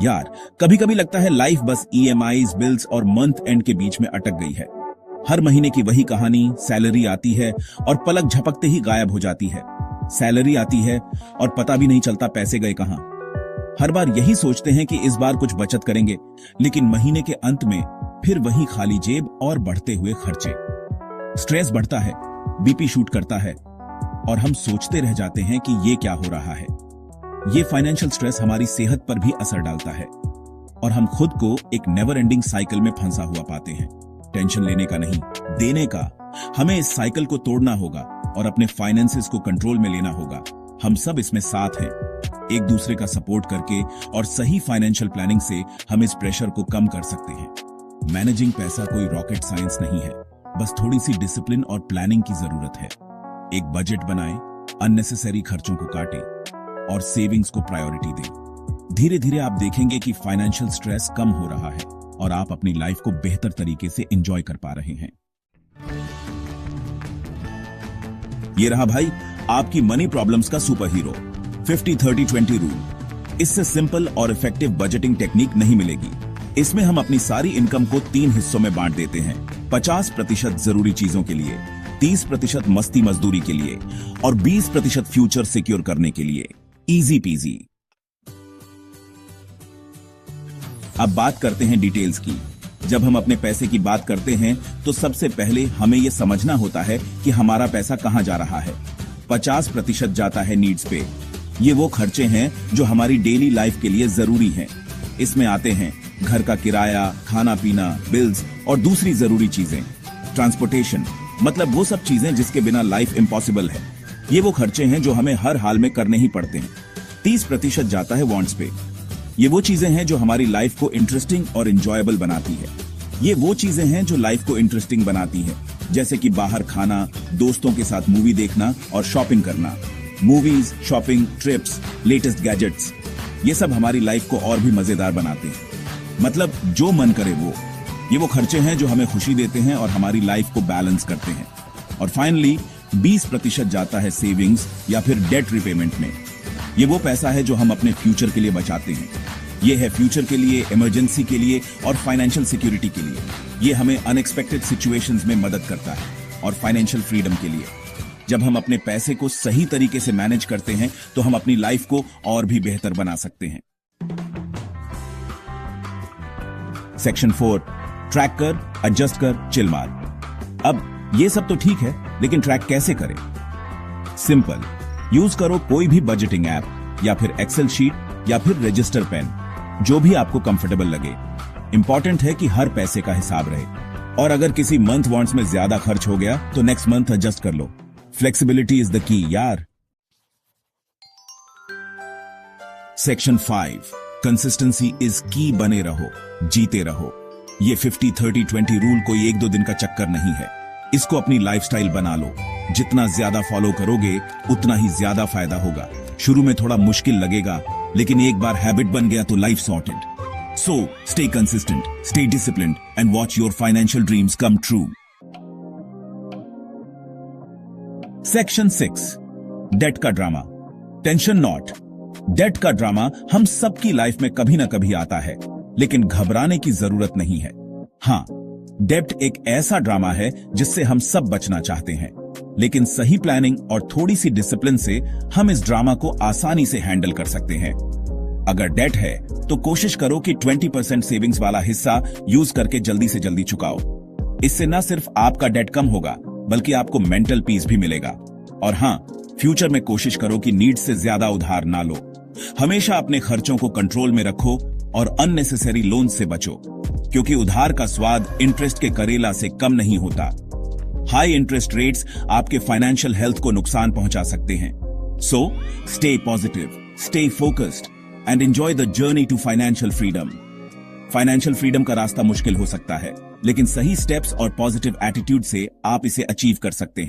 यार, कभी कभी लगता है लाइफ बस ईएमआईज, बिल्स और मंथ एंड के बीच में अटक गई है। हर महीने की वही कहानी, सैलरी आती है और पलक झपकते ही गायब हो जाती है। सैलरी आती है और पता भी नहीं चलता पैसे गए कहां। हर बार यही सोचते हैं कि इस बार कुछ बचत करेंगे, लेकिन महीने के अंत में फिर वही खाली जेब और बढ़ते हुए खर्चे। स्ट्रेस बढ़ता है, बीपी शूट करता है और हम सोचते रह जाते हैं कि ये क्या हो रहा है। ये फाइनेंशियल स्ट्रेस हमारी सेहत पर भी असर डालता है और हम खुद को एक नेवर एंडिंग साइकिल में फंसा हुआ पाते हैं। टेंशन लेने का नहीं, देने का। हमें इस साइकिल को तोड़ना होगा और अपने फाइनेंसेस को कंट्रोल में लेना होगा। हम सब इसमें साथ हैं। एक दूसरे का सपोर्ट करके और सही फाइनेंशियल प्लानिंग से हम इस प्रेशर को कम कर सकते हैं। मैनेजिंग पैसा कोई रॉकेट साइंस नहीं है, बस थोड़ी सी डिसिप्लिन और प्लानिंग की जरूरत है। एक बजट बनाएं, अननेसेसरी खर्चों को काटें और सेविंग्स को प्रायोरिटी दें। धीरे धीरे आप देखेंगे कि फाइनेंशियल स्ट्रेस कम हो रहा है और आप अपनी लाइफ को बेहतर तरीके से एंजॉय कर पा रहे हैं। ये रहा भाई आपकी मनी प्रॉब्लम्स का सुपर हीरो, 50-30-20 रूल। इससे सिंपल और इफेक्टिव बजटिंग टेक्निक नहीं मिलेगी। इसमें हम अपनी सारी इनकम को 3 हिस्सों में बांट देते हैं। 50% जरूरी चीजों के लिए, 30% मस्ती मजदूरी के लिए और 20% फ्यूचर सिक्योर करने के लिए। Easy PG. अब बात करते हैं डिटेल्स की। जब हम अपने पैसे की बात करते हैं तो सबसे पहले हमें यह समझना होता है कि हमारा पैसा कहां जा रहा है। 50% जाता है नीड्स पे। ये वो खर्चे हैं जो हमारी डेली लाइफ के लिए जरूरी हैं। इसमें आते हैं घर का किराया, खाना पीना, बिल्स और दूसरी जरूरी चीजें। ट्रांसपोर्टेशन मतलब वो सब चीजें जिसके बिना लाइफ इम्पॉसिबल है। ये वो खर्चे हैं जो हमें हर हाल में करने ही पड़ते हैं। 30% जाता है वांट्स पे। ये वो चीजें हैं जो हमारी लाइफ को इंटरेस्टिंग और एंजॉयबल बनाती है। ये वो चीजें हैं जो लाइफ को इंटरेस्टिंग बनाती है, जैसे कि बाहर खाना, दोस्तों के साथ मूवी देखना और शॉपिंग करना। Movies, shopping, trips, latest gadgets, ये सब हमारी लाइफ को और भी मजेदार बनाते हैं। मतलब जो मन करे वो। ये वो खर्चे हैं जो हमें खुशी देते हैं और हमारी लाइफ को बैलेंस करते हैं। और फाइनली 20% जाता है सेविंग्स या फिर डेट रिपेमेंट में। ये वो पैसा है जो हम अपने फ्यूचर के लिए बचाते हैं। ये है फ्यूचर के लिए, इमरजेंसी के लिए और फाइनेंशियल सिक्योरिटी के लिए। ये हमें अनएक्सपेक्टेड सिचुएशंस में मदद करता है और फाइनेंशियल फ्रीडम के लिए। जब हम अपने पैसे को सही तरीके से मैनेज करते हैं तो हम अपनी लाइफ को और भी बेहतर बना सकते हैं। सेक्शन 4, ट्रैक कर, एडजस्ट कर, चिल मार। अब ये सब तो ठीक है, लेकिन ट्रैक कैसे करें? सिंपल, यूज करो कोई भी बजटिंग ऐप या फिर एक्सेल शीट या फिर रजिस्टर पेन, जो भी आपको कंफर्टेबल लगे। इंपॉर्टेंट है कि हर पैसे का हिसाब रहे और अगर किसी मंथ वांट्स में ज्यादा खर्च हो गया तो नेक्स्ट मंथ एडजस्ट कर लो। फ्लेक्सिबिलिटी इज द की यार। सेक्शन 5, कंसिस्टेंसी इज की। बने रहो, जीते रहो। ये 50-30-20 रूल कोई 1-2 दिन का चक्कर नहीं है। इसको अपनी लाइफस्टाइल बना लो। जितना ज्यादा फॉलो करोगे उतना ही ज्यादा फायदा होगा। शुरू में थोड़ा मुश्किल लगेगा, लेकिन एक बार हैबिट बन गया तो life sorted. So stay consistent, stay disciplined and watch your financial dreams come true. Section 6, debt का ड्रामा। Tension not. डेट का ड्रामा हम सबकी लाइफ में कभी ना कभी आता है, लेकिन घबराने की जरूरत नहीं है। हाँ, डेब्ट एक ऐसा ड्रामा है जिससे हम सब बचना चाहते हैं, लेकिन सही प्लानिंग और थोड़ी सी डिसिप्लिन से हम इस ड्रामा को आसानी से हैंडल कर सकते हैं। अगर डेट है तो कोशिश करो कि 20% सेविंग्स वाला हिस्सा यूज करके जल्दी से जल्दी चुकाओ। इससे न सिर्फ आपका डेट कम होगा, बल्कि आपको मेंटल पीस भी मिलेगा। और हाँ, फ्यूचर में कोशिश करो कि नीड से ज्यादा उधार ना लो। हमेशा अपने खर्चों को कंट्रोल में रखो और अननेसेसरी लोन से बचो, क्योंकि उधार का स्वाद इंटरेस्ट के करेला से कम नहीं होता। हाई इंटरेस्ट रेट्स आपके फाइनेंशियल हेल्थ को नुकसान पहुंचा सकते हैं। So stay positive, stay focused and enjoy the journey to financial freedom. Financial freedom का रास्ता मुश्किल हो सकता है, लेकिन सही स्टेप्स और पॉजिटिव एटीट्यूड से आप इसे अचीव कर सकते हैं।